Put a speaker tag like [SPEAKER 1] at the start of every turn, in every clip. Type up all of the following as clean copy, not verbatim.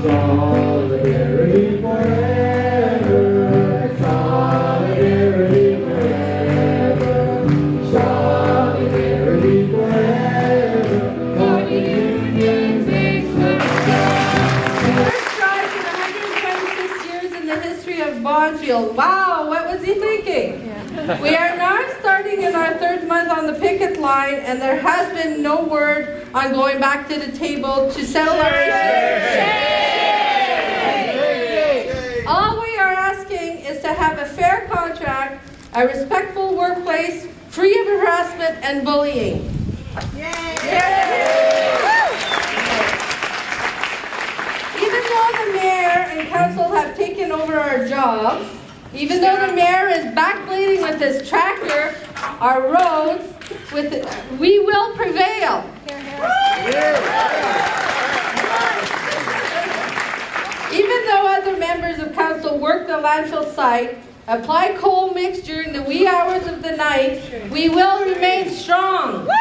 [SPEAKER 1] Solidarity forever, solidarity forever, solidarity forever, for the union makes us strong.
[SPEAKER 2] First strike in 126 years in the history of Bonfield. Wow, what was he thinking? We are now starting in our third month on the picket line, and there has been no word on going back to the table to settle our issues. All we are asking is to have a fair contract, a respectful workplace, free of harassment and bullying. Even though the mayor and council have taken over our jobs, even though the mayor is backblading with his tractor our roads, we will prevail. Even though other members of council work the landfill site, apply coal mix during the wee hours of the night, we will remain strong. Even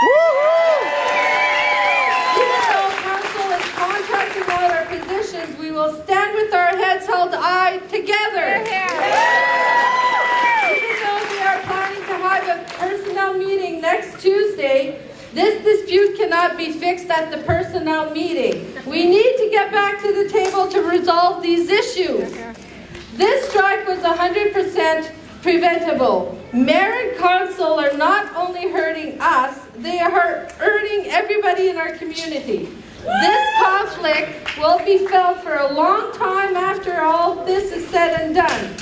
[SPEAKER 2] though council is contracting out our positions, we will stand with our heads held high together. Even though we are planning to have a personnel meeting next Tuesday, this dispute cannot be fixed at the personnel meeting. We need to get back to the table to resolve these issues. This strike was 100% preventable. Mayor and council are not only hurting us, they are hurting everybody in our community. This conflict will be felt for a long time after all this is said and done.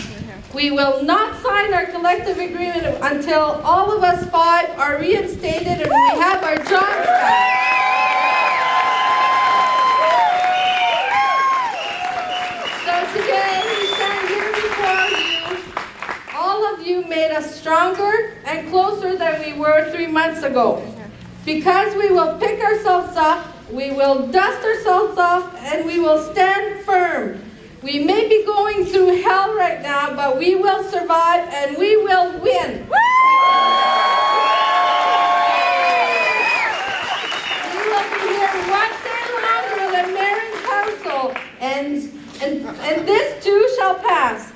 [SPEAKER 2] We will not sign our collective agreement until all of us 5 are reinstated and we have our jobs back. So today we stand here before you. All of you made us stronger and closer than we were 3 months ago. Because we will pick ourselves up, we will dust ourselves off, and we will stand firm. We may be going through hell right now, but we will survive and we will win. We will be here one day longer than mayor and council, and this too shall pass.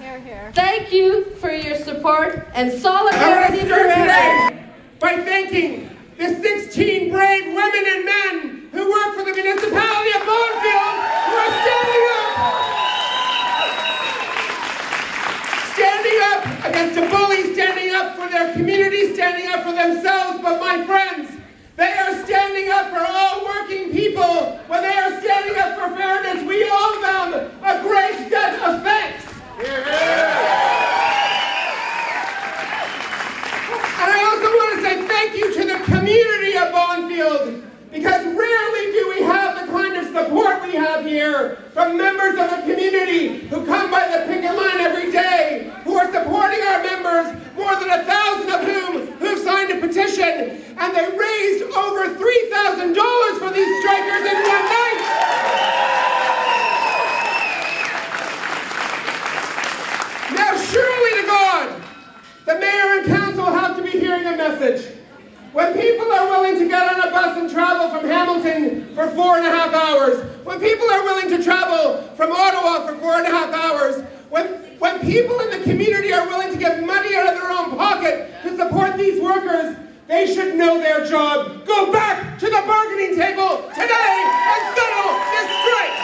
[SPEAKER 2] Thank you for your support and solidarity forever.
[SPEAKER 3] By thanking the 16 brave women and men who work for the municipality of Bonfield, who are standing up against a bully, standing up for their community, standing up for themselves. But my friends, they are standing up for all working people. When they are standing up for fairness, we owe them a great debt of thanks. And I also want to say thank you to the community of Bonfield, because rarely do we have the kind of support we have here from members of the community who come by the picket line every day, who are supporting our members, more than 1,000 of whom have signed a petition, and they raised over $3,000 for these strikers in one night. Now surely to God, the mayor and council have to be hearing a message. When people are willing to get on a bus and travel from Hamilton for 4.5 hours, when people are willing to travel from Ottawa for 4.5 hours, when people in the community are willing to give money out of their own pocket to support these workers, they should know their job. Go back to the bargaining table today and settle this strike.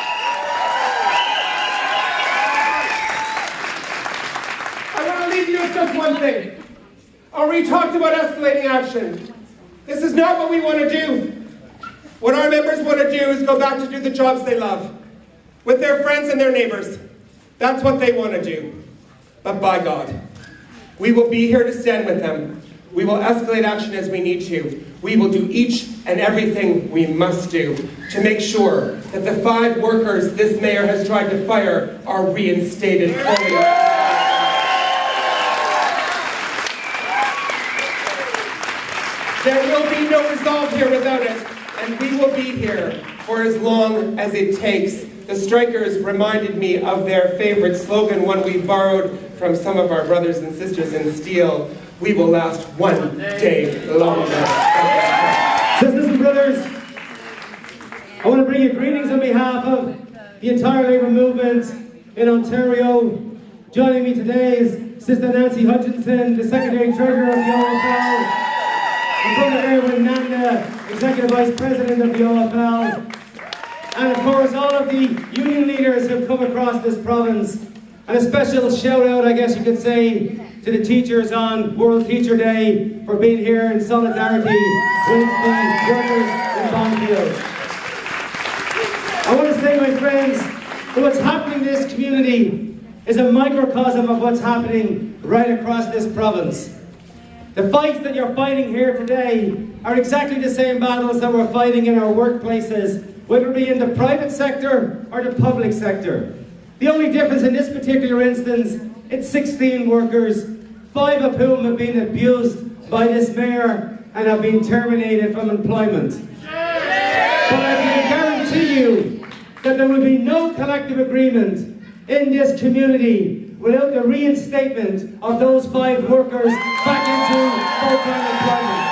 [SPEAKER 3] I want to leave you with just one thing. We talked about escalating action. This is not what we want to do. What our members want to do is go back to do the jobs they love, with their friends and their neighbors. That's what they want to do. But by God, we will be here to stand with them. We will escalate action as we need to. We will do each and everything we must do to make sure that the 5 workers this mayor has tried to fire are reinstated fully. There will be no resolve here without it, and we will be here for as long as it takes. The strikers reminded me of their favorite slogan, one we borrowed from some of our brothers and sisters in steel: we will last one day longer.
[SPEAKER 4] Sisters and brothers, I want to bring you greetings on behalf of the entire labour movement in Ontario. Joining me today is Sister Nancy Hutchinson, the Secretary Treasurer of the OFL, and Brother Erwin Nanda, Executive Vice President of the OFL, and of course all of the union leaders who have come across this province. And a special shout out, I guess you could say, to the teachers on World Teacher Day for being here in solidarity with the workers in Bonfield. I want to say, my friends, that what's happening in this community is a microcosm of what's happening right across this province. The fights that you're fighting here today are exactly the same battles that we're fighting in our workplaces, whether it be in the private sector or the public sector. The only difference in this particular instance, it's 16 workers, 5 of whom have been abused by this mayor and have been terminated from employment. But I can guarantee you that there will be no collective agreement in this community without the reinstatement of those 5 workers back into full-time employment.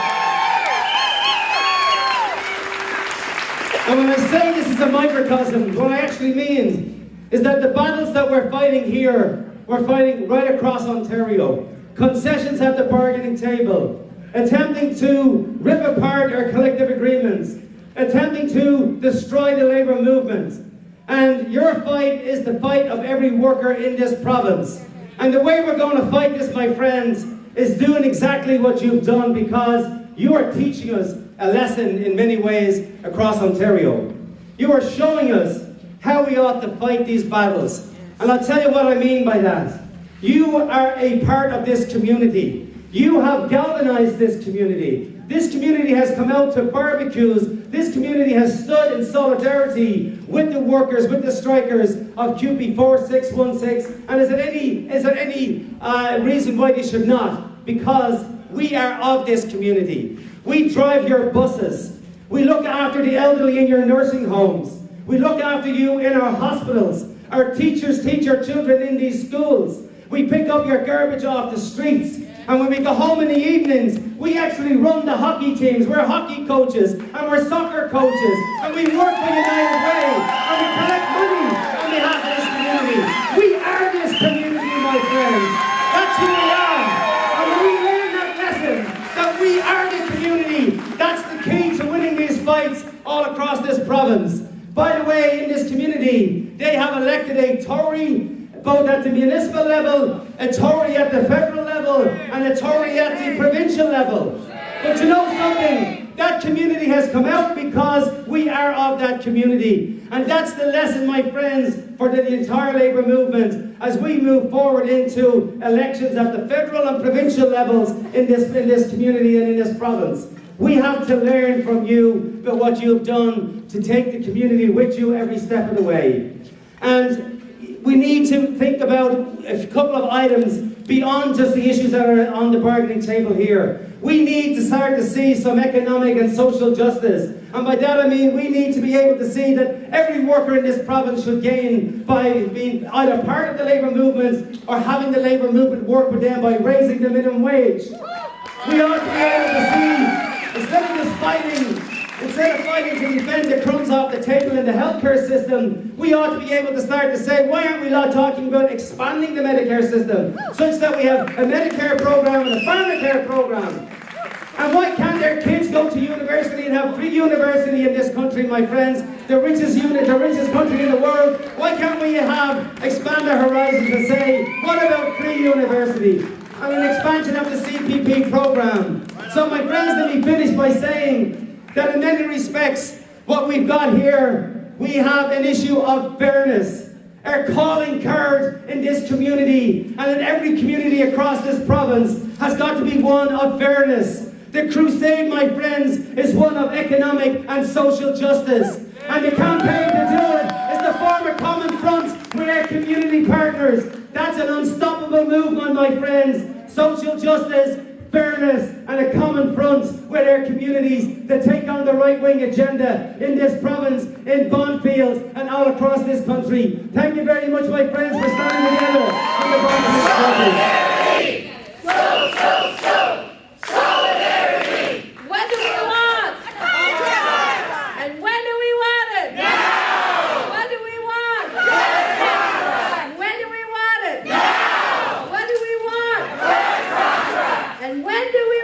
[SPEAKER 4] And when I say this is a microcosm, what I actually mean is that the battles that we're fighting here, we're fighting right across Ontario. Concessions at the bargaining table, attempting to rip apart our collective agreements, attempting to destroy the labour movement. And your fight is the fight of every worker in this province. And the way we're going to fight this, my friends, is doing exactly what you've done, because you are teaching us a lesson in many ways across Ontario. You are showing us how we ought to fight these battles. And I'll tell you what I mean by that. You are a part of this community. You have galvanized this community. This community has come out to barbecues. This community has stood in solidarity with the workers, with the strikers of QP 4616. And is there any reason why they should not? Because we are of this community. We drive your buses. We look after the elderly in your nursing homes. We look after you in our hospitals. Our teachers teach our children in these schools. We pick up your garbage off the streets. And when we go home in the evenings, we actually run the hockey teams. We're hockey coaches and we're soccer coaches. And we work for United Way. And we collect money on behalf of this community. We are this community, my friends. That's who we are. And when we learn that lesson, that we are the community, that's the key to winning these fights all across this province. By the way, in this community, they have elected a Tory, both at the municipal level, a Tory at the federal level, and a Tory at the provincial level. But you know something? That community has come out because we are of that community. And that's the lesson, my friends, for the entire labour movement as we move forward into elections at the federal and provincial levels in this community and in this province. We have to learn from you about what you've done to take the community with you every step of the way. And we need to think about a couple of items beyond just the issues that are on the bargaining table here. We need to start to see some economic and social justice. And by that I mean we need to be able to see that every worker in this province should gain by being either part of the labour movement or having the labour movement work with them by raising the minimum wage. We ought to be able to see, instead of fighting to defend the crumbs off the table in the healthcare system, we ought to be able to start to say, why aren't we not talking about expanding the Medicare system such that we have a Medicare program and a pharmacare program? And why can't their kids go to university and have free university in this country, my friends? The richest country in the world. Why can't we expand our horizons and say, what about free university? And an expansion of the CPP program. So my friends, let me finish by saying that in many respects, what we've got here, we have an issue of fairness. Our calling card in this community and in every community across this province has got to be one of fairness. The crusade, my friends, is one of economic and social justice. And the campaign to do it is to form a common front with our community partners. That's an unstoppable movement, my friends. Social justice, fairness, and a common front with our communities to take on the right-wing agenda in this province, in Bonfield, and all across this country. Thank you very much, my friends, for standing together on the Bonfield Conference.
[SPEAKER 2] Solidarity! What do we want? And when do we want it? Now! What do we want? And when do we